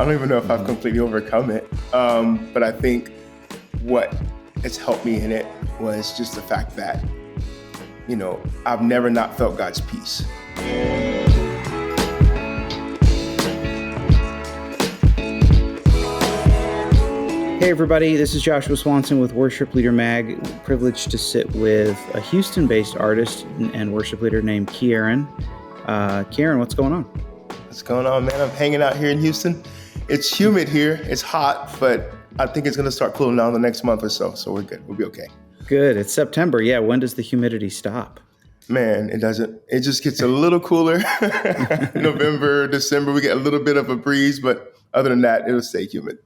I don't even know if I've completely overcome it. But I think what has helped me in it was just the fact that, I've never not felt God's peace. Hey everybody, this is Joshua Swanson with Worship Leader Mag. Privileged to sit with a Houston-based artist and worship leader named Erron. Erron, what's going on? What's going on, man? I'm hanging out here in Houston. It's humid here. It's hot, but I think it's going to start cooling down the next month or so. So we're good. We'll be okay. Good. It's September. Yeah. When does the humidity stop? Man, it doesn't. It just gets a little cooler. November, December, we get a little bit of a breeze, but other than that, it'll stay humid.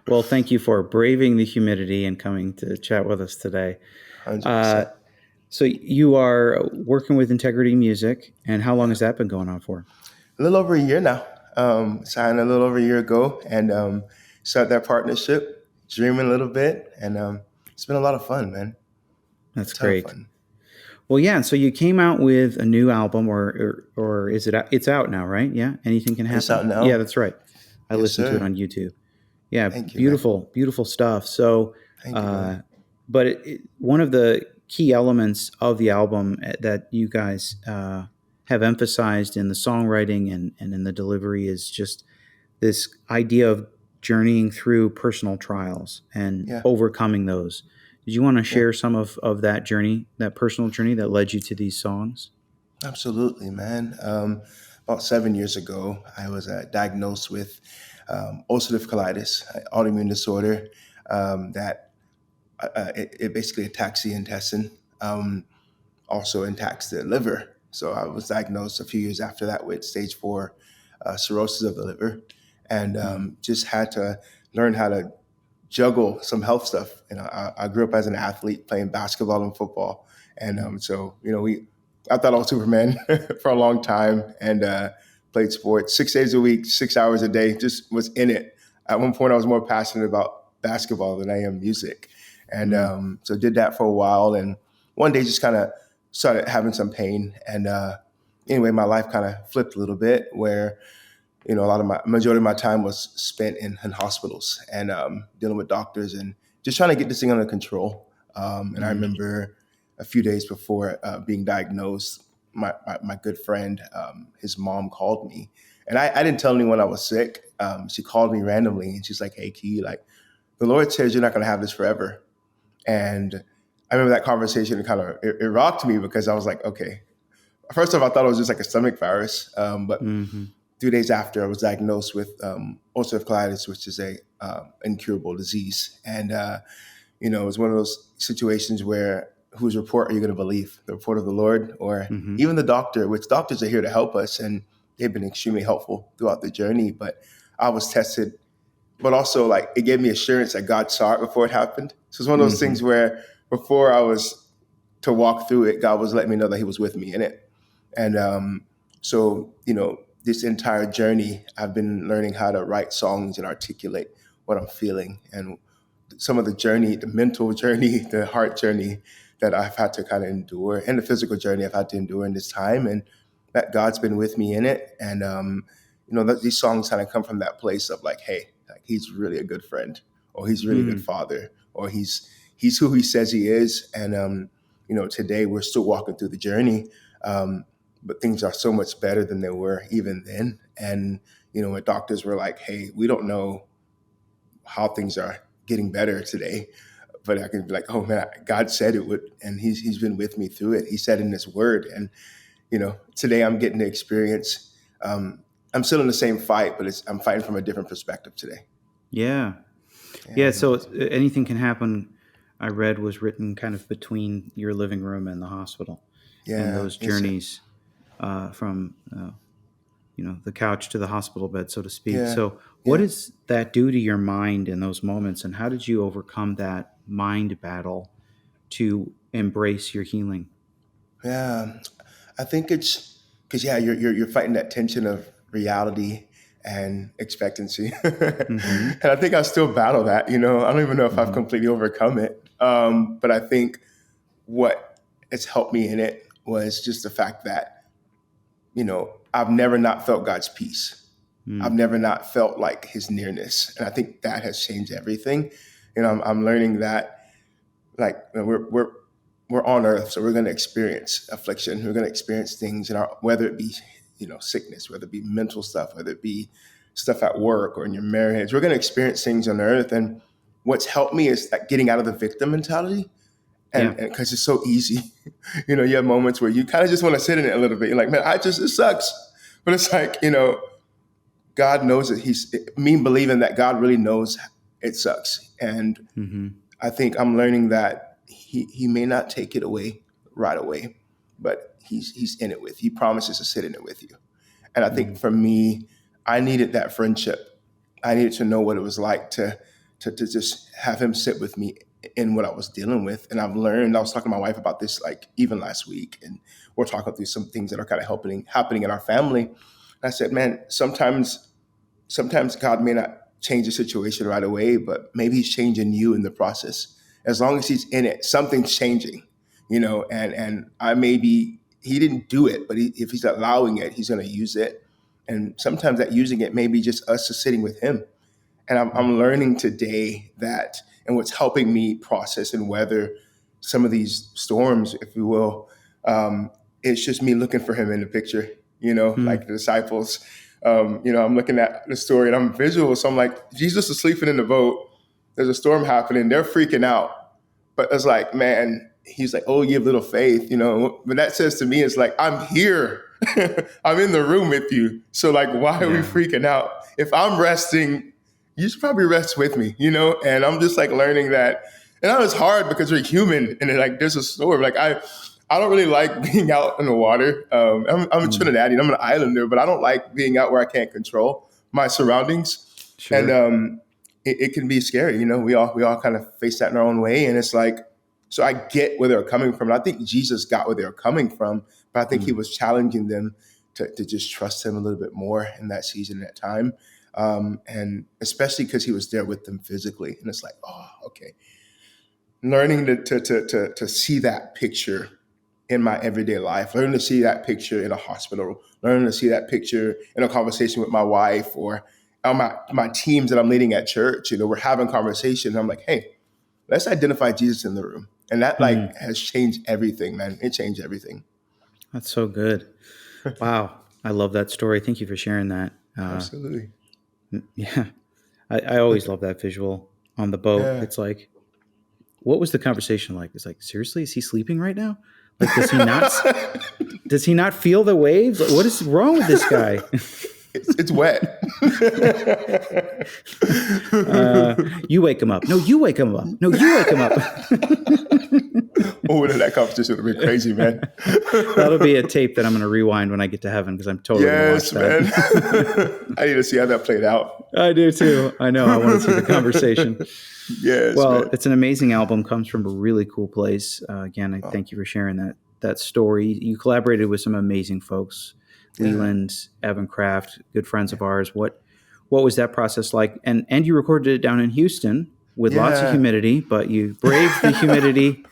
Well, thank you for braving the humidity and coming to chat with us today. 100%. So you are working with Integrity Music, and how long has that been going on for? A little over a year now. Signed a little over a year ago and started that partnership, dreaming a little bit, and it's been a lot of fun, man. That's great. Fun. Well, yeah. So you came out with a new album, or is it? It's out now, right? Yeah. Anything can happen. It's out now. Yeah, that's right. I listened sir. to it on YouTube. Yeah, you, beautiful stuff. So, Thank you, but one of the key elements of the album that you guys have emphasized in the songwriting and in the delivery is just this idea of journeying through personal trials and overcoming those. Did you want to share some of that journey, that personal journey that led you to these songs? Absolutely, man. About 7 years ago, I was diagnosed with ulcerative colitis, an autoimmune disorder that it basically attacks the intestine, also attacks the liver. So I was diagnosed a few years after that with stage 4 cirrhosis of the liver, and just had to learn how to juggle some health stuff. I grew up as an athlete playing basketball and football, and I thought I was Superman for a long time and played sports 6 days a week, 6 hours a day, just was in it. At one point, I was more passionate about basketball than I am music. And so did that for a while. And one day just kind of started having some pain. And anyway, my life kind of flipped a little bit where, majority of my time was spent in hospitals and dealing with doctors and just trying to get this thing under control. And I remember a few days before being diagnosed, my good friend, his mom called me, and I didn't tell anyone I was sick. She called me randomly, and she's like, "Hey, Key, the Lord says you're not going to have this forever." And I remember that conversation. It rocked me because I was like, okay. First off, I thought it was just like a stomach virus, but 2 days after, I was diagnosed with ulcerative colitis, which is a incurable disease, and it was one of those situations where whose report are you going to believe? The report of the Lord or even the doctor, which doctors are here to help us, and they've been extremely helpful throughout the journey. But I was tested, but also it gave me assurance that God saw it before it happened. So it's one of those things where before I was to walk through it, God was letting me know that he was with me in it. And so this entire journey, I've been learning how to write songs and articulate what I'm feeling. And some of the journey, the mental journey, the heart journey that I've had to kind of endure, and the physical journey I've had to endure in this time, and that God's been with me in it. And these songs kind of come from that place of hey, he's really a good friend, or he's really a good father, or he's who he says he is. And today we're still walking through the journey, but things are so much better than they were even then. And when doctors were like, "Hey, we don't know how things are getting better today," but I can be like, "Oh man, God said it would," and He's been with me through it. He said in His Word, and today I'm getting to experience. I'm still in the same fight, but I'm fighting from a different perspective today. Yeah. So anything can happen. I read was written kind of between your living room and the hospital. Yeah, and those journeys from the couch to the hospital bed, so to speak. Yeah. So what does that do to your mind in those moments, and how did you overcome that mind battle to embrace your healing? Yeah, I think it's because you're fighting that tension of reality and expectancy, and I think I still battle that. I don't even know if I've completely overcome it, but I think what has helped me in it was just the fact that I've never not felt God's peace. I've Mm. never not felt like his nearness. And I think that has changed everything. I'm learning that like we're on earth, so we're going to experience affliction. We're going to experience things in our, whether it be, sickness, whether it be mental stuff, whether it be stuff at work or in your marriage, we're going to experience things on earth. And what's helped me is that getting out of the victim mentality. Yeah. And because it's so easy, you have moments where you kind of just want to sit in it a little bit. You're like, man, it sucks. But it's like, God knows that me believing that God really knows it sucks. And Hmm. I think I'm learning that he may not take it away right away, but he's in it with you. He promises to sit in it with you. And I think Mm. for me, I needed that friendship. I needed to know what it was like to just have him sit with me in what I was dealing with. And I've learned, I was talking to my wife about this like even last week, and we're talking through some things that are kind of happening in our family. And I said, man, sometimes God may not change the situation right away, but maybe he's changing you in the process. As long as he's in it, something's changing, and I maybe he didn't do it, but if he's allowing it, he's going to use it. And sometimes that using it may be just us just sitting with him. And Mm. I'm learning today that, and what's helping me process and weather some of these storms, if you will, it's just me looking for him in the picture, like Mm. the disciples. I'm looking at the story and I'm visual. So I'm like, Jesus is sleeping in the boat. There's a storm happening. They're freaking out. But it's like, man, he's like, oh, you have little faith, But that says to me, it's like, I'm here. I'm in the room with you. So like, why are we Yeah. freaking out? If I'm resting, you should probably rest with me, And I'm just like learning that. And that was hard because we're human, and like there's a storm. Like I don't really like being out in the water. I'm a Mm. Trinidadian. I'm an islander, but I don't like being out where I can't control my surroundings. And Sure. it can be scary. We all kind of face that in our own way, and it's like, so I get where they're coming from. And I think Jesus got where they're coming from, but I think he Mm. was challenging them to just trust him a little bit more in that season, that time. And especially because he was there with them physically. And it's like, oh, okay. Learning to see that picture in my everyday life, learning to see that picture in a hospital, learning to see that picture in a conversation with my wife or on my teams that I'm leading at church. We're having conversations. I'm like, hey, let's identify Jesus in the room. And that like Mm. has changed everything, man. It changed everything. That's so good. Wow. I love that story. Thank you for sharing that. Absolutely. Yeah. I always love that visual on the boat. Yeah. It's like, what was the conversation like? It's like, seriously, is he sleeping right now? Like, does he not feel the waves? Like, what is wrong with this guy? It's wet. You wake him up. No, you wake him up. No, you wake him up. Oh, that competition would have been crazy, man. That'll be a tape that I'm going to rewind when I get to heaven because I'm totally going to watch Yes, man. that. I need to see how that played out. I do too. I know. I want to see the conversation. Yes, Well, man. it's an amazing album. Comes from a really cool place. Again, I Oh, thank you for sharing that story. You collaborated with some amazing folks, yeah. Leland, Evan Craft, good friends of ours. What was that process like? And you recorded it down in Houston with lots of Yeah. humidity, but you braved the humidity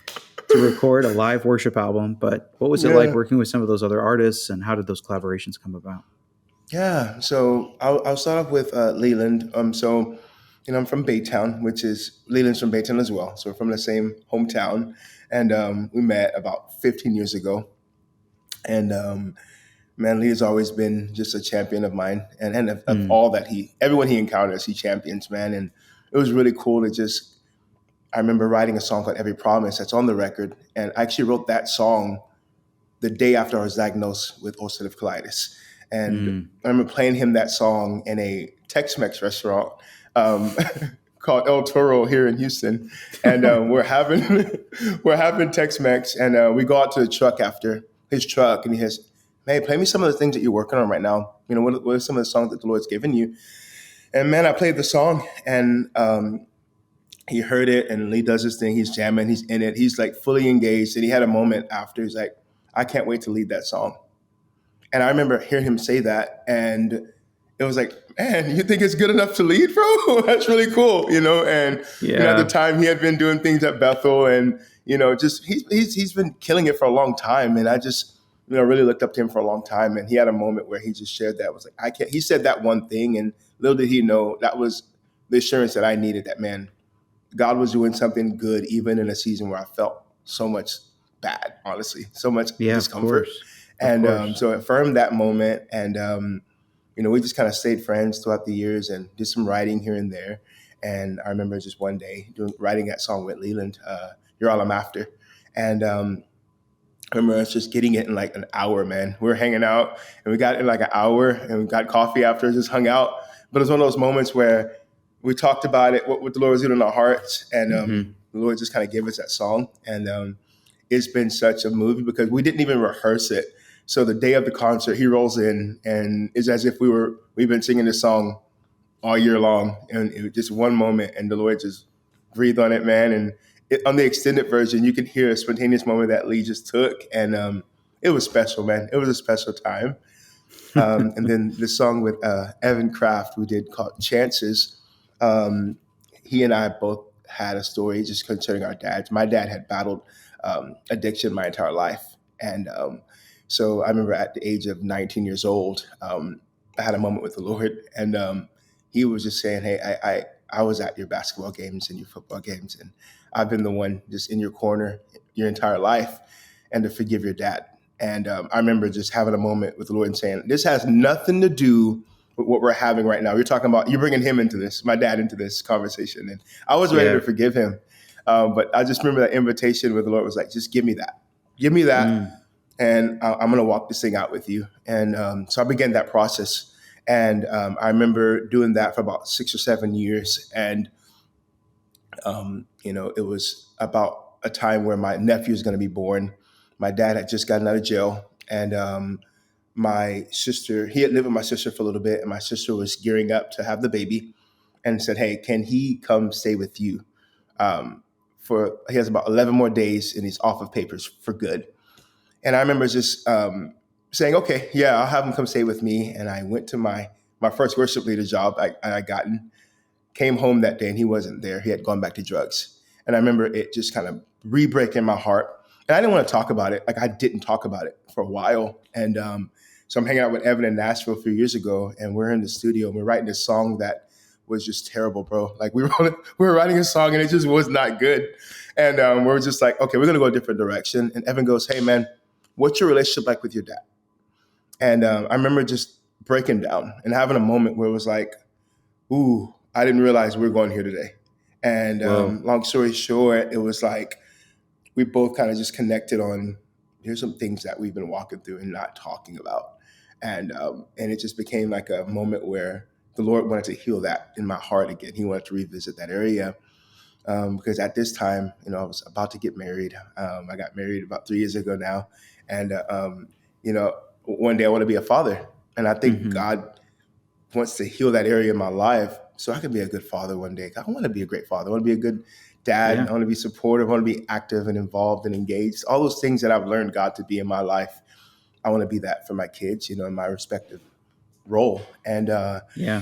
to record a live worship album. But what was it like Yeah. working with some of those other artists, and how did those collaborations come about? Yeah. So I'll start off with Leland. I'm from Baytown, which is Leland's from Baytown as well. So we're from the same hometown. And we met about 15 years ago. And man, Lee has always been just a champion of mine, and of Mm. all that everyone he encounters, he champions, man. And it was really cool to just, I remember writing a song called Every Promise that's on the record. And I actually wrote that song the day after I was diagnosed with ulcerative colitis. And Mm. I remember playing him that song in a Tex-Mex restaurant um, called El Toro here in Houston. And we're having Tex-Mex, and we go out to the truck after his truck, and he says, "Hey, play me some of the things that you're working on right now. What are some of the songs that the Lord's given you?" And man, I played the song, and he heard it, and Lee does his thing. He's jamming, he's in it, he's like fully engaged. And he had a moment after, he's like, "I can't wait to lead that song." And I remember hearing him say that, and it was like, man, you think it's good enough to lead, bro? That's really cool, And at the Yeah. time, he had been doing things at Bethel, and just he's been killing it for a long time. And I just really looked up to him for a long time. And he had a moment where he just shared that. It was like, I can't, he said that one thing. And little did he know that was the assurance that I needed, that, man, God was doing something good, even in a season where I felt so much bad, honestly, so much Yeah, of discomfort. course. Of And course. so it affirmed that moment. And, we just kind of stayed friends throughout the years and did some writing here and there. And I remember just one day writing that song with Leland, You're All I'm After. And I remember us just getting it in like an hour, man. We were hanging out and we got it in like an hour and we got coffee after, just hung out. But it was one of those moments where we talked about it, what the Lord was doing in our hearts. And Hmm. the Lord just kind of gave us that song. And it's been such a movie because we didn't even rehearse it. So the day of the concert, he rolls in and it's as if we've been singing this song all year long, and it was just one moment, and the Lord just breathed on it, man. And on the extended version, you can hear a spontaneous moment that Lee just took, and it was special, man. It was a special time. And then the song with Evan Craft we did called Chances. Um, he and I both had a story just concerning our dads. My dad had battled addiction my entire life. And so I remember at the age of 19 years old, I had a moment with the Lord. And he was just saying, hey, I was at your basketball games and your football games. And I've been the one just in your corner your entire life, and to forgive your dad. And I remember just having a moment with the Lord and saying, this has nothing to do with what we're having right now. You're talking about, you're bringing him into this, my dad into this conversation. And I was ready to Yeah. forgive him. But I just remember that invitation where the Lord was like, just give me that. Give me that. Mm. And I'm going to walk this thing out with you. And so I began that process. And I remember doing that for about 6 or 7 years. And, it was about a time where my nephew was going to be born. My dad had just gotten out of jail. And my sister, he had lived with my sister for a little bit. And my sister was gearing up to have the baby and said, hey, can he come stay with you? He has about 11 more days and he's off of papers for good. And I remember just saying, okay, yeah, I'll have him come stay with me. And I went to my first worship leader job I gotten, came home that day and he wasn't there. He had gone back to drugs. And I remember it just kind of re-breaking my heart. And I didn't want to talk about it. Like I didn't talk about it for a while. And so I'm hanging out with Evan in Nashville a few years ago, and we're in the studio and we're writing this song that was just terrible, bro. Like we were writing a song and it just was not good. And we are just like, okay, we're gonna go a different direction. And Evan goes, hey man, what's your relationship like with your dad? And I remember just breaking down and having a moment where it was like, ooh, I didn't realize we were going here today. And Whoa. long story short, it was like we both kind of just connected on here's some things that we've been walking through and not talking about. And it just became like a moment where the Lord wanted to heal that in my heart again. He wanted to revisit that area. Because at this time, I was about to get married. I got married about 3 years ago now. And, one day I want to be a father. And I think Hmm. God wants to heal that area in my life so I can be a good father one day. I want to be a great father. I want to be a good dad. Yeah. I want to be supportive. I want to be active and involved and engaged. All those things that I've learned God to be in my life. I want to be that for my kids, in my respective role. And Yeah.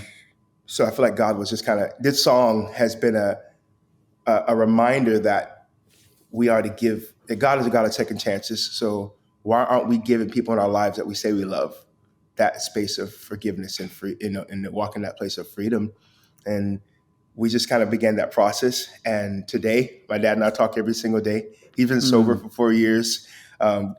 so I feel like God was just kind of, this song has been a reminder that we are to give, that God is a God of second chances. So why aren't we giving people in our lives that we say we love that space of forgiveness and free, and walk in that place of freedom? And we just kind of began that process. And today, my dad and I talk every single day. He's been sober Mm. for 4 years.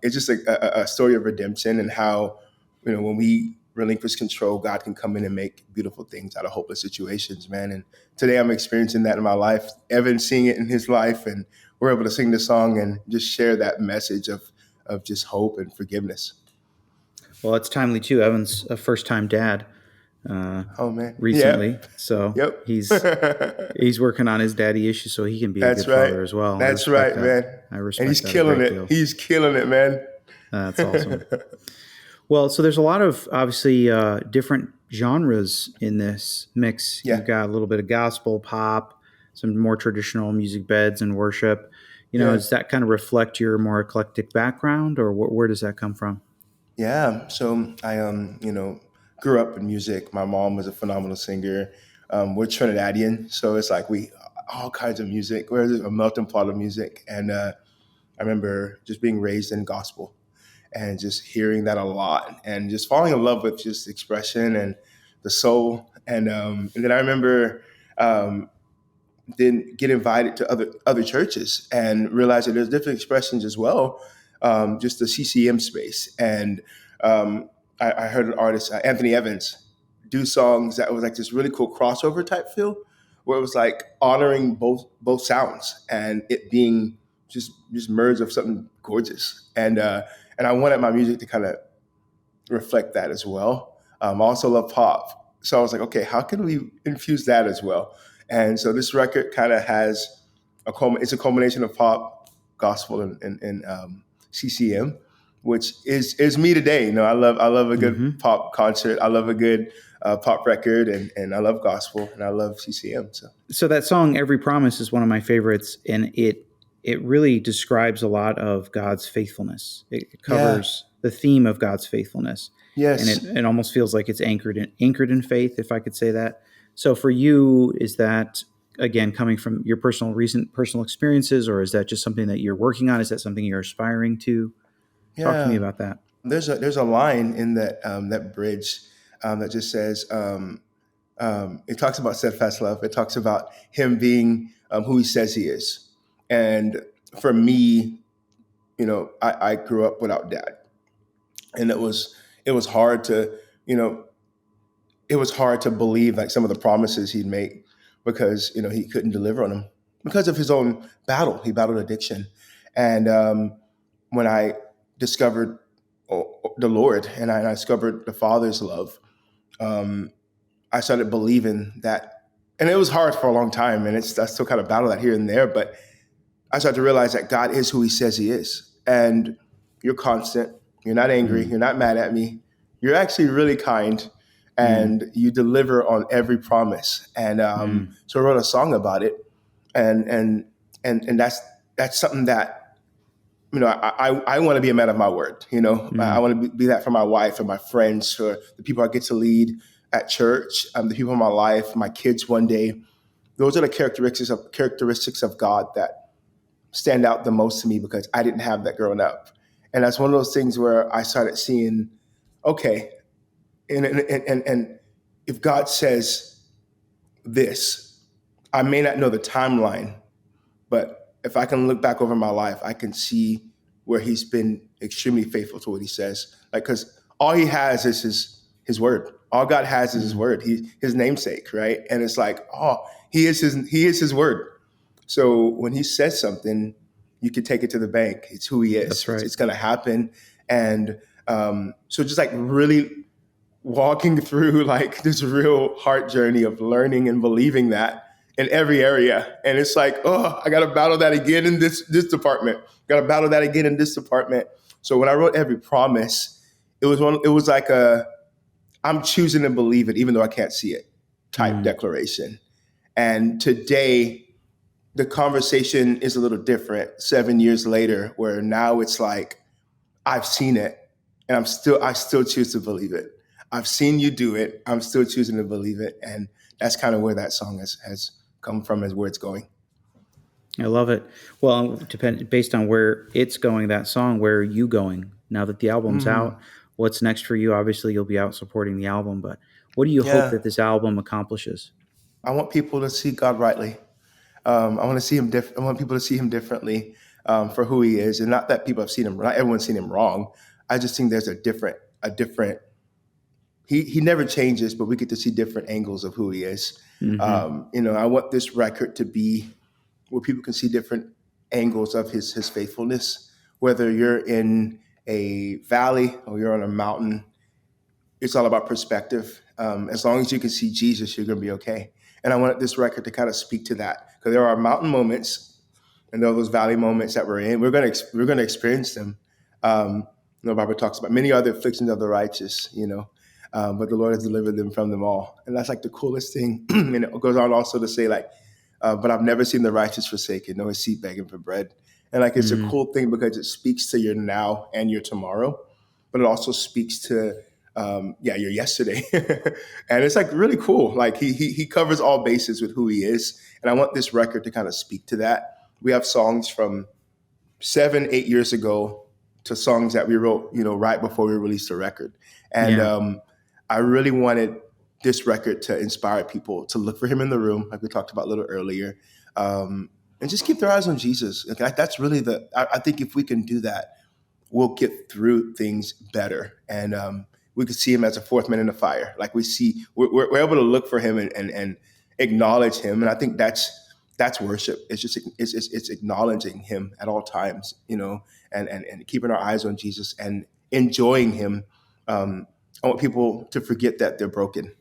It's just a story of redemption and how, when we relinquish control, God can come in and make beautiful things out of hopeless situations, man. And today I'm experiencing that in my life. Evan seeing it in his life, and we're able to sing the song and just share that message of just hope and forgiveness. Well, it's timely too. Evan's a first-time dad uh, Oh man, yeah, recently, so yep. he's working on his daddy issues so he can be a That's good right. father as well. I That's respect right, that. man. I And he's respect that a killing great it. deal. He's killing it, man. That's awesome. Well, so there's a lot of obviously different genres in this mix. Yeah, You've got a little bit of gospel, pop, some more traditional music beds and worship. yeah, Does that kind of reflect your more eclectic background, or where does that come from? yeah. So I, grew up in music. My mom was a phenomenal singer. We're Trinidadian, so it's like we all kinds of music. We're a melting pot of music, and I remember just being raised in gospel. and just hearing that a lot and just falling in love with just expression and the soul. And then I remember um, then get invited to other churches and realize that there's different expressions as well, just the CCM space. And I heard an artist, Anthony Evans, do songs that was like this really cool crossover type feel, where it was like honoring both sounds and it being just merged of something gorgeous. And I wanted my music to kind of reflect that as well. I also love pop. So I was like, okay, how can we infuse that as well? And so this record kind of has it's a culmination of pop, gospel, and CCM, which is me today. You know, I love a good Hmm. pop concert. I love a good pop record, and I love gospel, and I love CCM. So So that song "Every Promise" is one of my favorites, and it really describes a lot of God's faithfulness. It yeah, covers the theme of God's faithfulness, and yes, it almost feels like it's anchored in faith, if I could say that. So for you, is that again coming from your recent personal experiences, or is that just something that you're working on? Is that something you're aspiring to? Talk to me yeah. about that. There's a line in that bridge that just says. It talks about steadfast love. It talks about him being who he says he is. And for me, I grew up without dad, and it was hard to, you know, it was hard to believe like some of the promises he'd made because he couldn't deliver on them because of his own battle. He battled addiction, and when I discovered the Lord and I discovered the Father's love, um, I started believing that, and it was hard for a long time, and I still kind of battle that here and there. But I started to realize that God is who He says He is, and you're constant. You're not angry. Mm, You're not mad at me. You're actually really kind, mm, and you deliver on every promise. And mm, so I wrote a song about it, and and and that's something that I want to be a man of my word. I mm. want to be that for my wife and my friends, for the people I get to lead at church, the people in my life, my kids one day. Those are the characteristics of God that stand out the most to me because I didn't have that growing up, and that's one of those things where I started seeing, okay, and if God says this, I may not know the timeline, but if I can look back over my life, I can see where he's been extremely faithful to what he says. Like, because all he has is his word. All God has is his Mm. word. His namesake, right? And it's like, oh, he is his word. So when he says something, you can take it to the bank. It's who he is. That's It's, right. it's going to happen. And so just like really walking through like this real heart journey of learning and believing that in every area. And it's like, oh, I got to battle that again in this department. Got to battle that again in this department. So when I wrote Every Promise, it was like a I'm choosing to believe it even though I can't see it type Mm. declaration. And today the conversation is a little different 7 years later, where now it's like I've seen it, and I still choose to believe it. I've seen you do it. I'm still choosing to believe it, and that's kind of where that song has come from, as where it's going. I love it. Well, based on where it's going, that song, where are you going now that the album's out? Mm, What's next for you? Obviously, you'll be out supporting the album, but what do you hope yeah, that this album accomplishes? I want people to see God rightly. I want to see him. I want people to see him differently for who he is, and not that people have seen him. Not everyone's seen him wrong. I just think there's a different. He never changes, but we get to see different angles of who he is. Hmm. I want this record to be where people can see different angles of his faithfulness. Whether you're in a valley or you're on a mountain, it's all about perspective. As long as you can see Jesus, you're going to be okay. And I wanted this record to kind of speak to that, because there are mountain moments and there are those valley moments that we're in. We're gonna experience them. Um, the Bible talks about many other afflictions of the righteous, but the Lord has delivered them from them all, and that's like the coolest thing. And it goes on also to say like, but I've never seen the righteous forsaken, nor his seed begging for bread. And like it's a Hmm. cool thing because it speaks to your now and your tomorrow, but it also speaks to your yesterday. And it's like really cool. Like he covers all bases with who he is, and I want this record to kind of speak to that. We have songs from 7, 8 years ago to songs that we wrote, right before we released the record. And Yeah. I really wanted this record to inspire people to look for him in the room, like we talked about a little earlier, and just keep their eyes on Jesus. Like, that's really I think if we can do that, we'll get through things better. And we could see him as a fourth man in the fire. Like we're able to look for him and acknowledge him. And I think that's worship. It's just it's acknowledging him at all times, and keeping our eyes on Jesus and enjoying him. I want people to forget that they're broken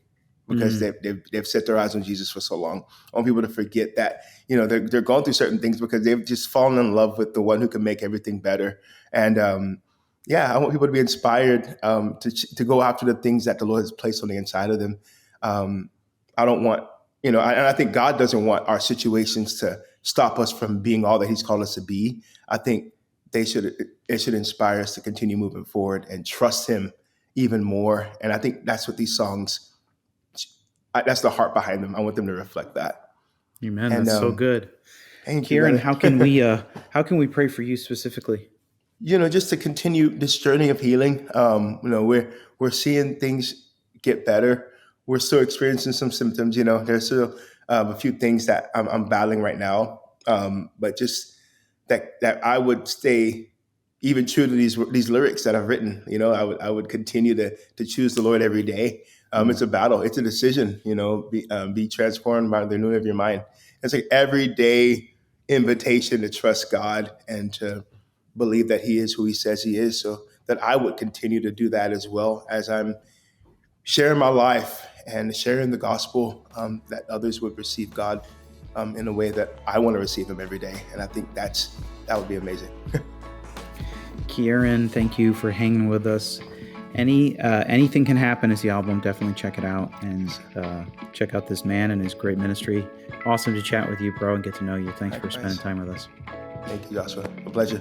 because Mm. they've set their eyes on Jesus for so long. I want people to forget that they're going through certain things because they've just fallen in love with the one who can make everything better. And I want people to be inspired to go after the things that the Lord has placed on the inside of them. I don't want and I think God doesn't want our situations to stop us from being all that He's called us to be. I think it should inspire us to continue moving forward and trust Him even more. And I think that's what these songs. That's the heart behind them. I want them to reflect that. Amen. And That's so good. thank you, Kieran, brother. how can we pray for you specifically? Just to continue this journey of healing. We're seeing things get better. We're still experiencing some symptoms. There's still a few things that I'm battling right now. But just that I would stay even true to these lyrics that I've written. I would continue to choose the Lord every day. Mm. It's a battle. It's a decision. Be transformed by the renewing of your mind. It's like everyday invitation to trust God and to believe that He is who He says He is, so that I would continue to do that as well as I'm sharing my life and sharing the gospel, that others would receive God in a way that I want to receive Him every day. And I think that would be amazing. Kieran, thank you for hanging with us. Anything Can Happen is the album. Definitely check it out and check out this man and his great ministry. Awesome to chat with you, bro, and get to know you. Thanks for spending time with us. Thank you, Joshua. A pleasure.